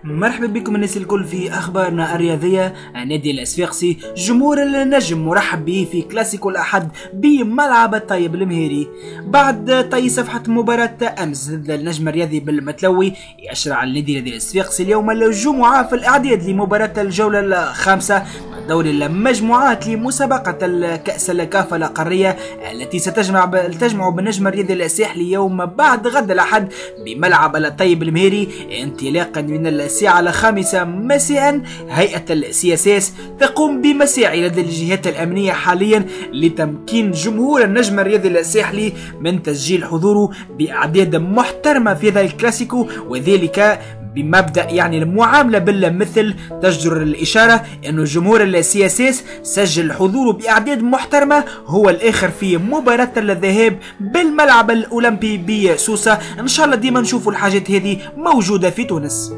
مرحبا بكم الناس الكل في اخبارنا الرياضيه. نادي الصفاقسي جمهور النجم مرحب به في كلاسيكو الاحد بملعب الطيب المهيري. بعد طي صفحه مباراه امس ضد النجم الرياضي بالمتلوي، يشرع النادي الصفاقسي اليوم الجمعه في الاعداد لمباراه الجوله الخامسه من دور المجموعات لمسابقه الكاس الكافه القاريه التي ستجمع بالنجم الرياضي الساحلي يوم بعد غد الاحد بملعب الطيب المهيري انطلاقا من الساعة 5 مساء. هيئة السياسات تقوم بمساعي لدى الجهات الأمنية حاليا لتمكين جمهور النجم الرياضي الساحلي من تسجيل حضوره بأعداد محترمة في هذا الكلاسيكو، وذلك بمبدأ المعاملة بالمثل. تجدر الإشارة أن جمهور السياسات سجل حضوره بأعداد محترمة هو الآخر في مباراة الذهاب بالملعب الأولمبي بسوسة. إن شاء الله ديما نشوفوا الحاجات هذه موجودة في تونس.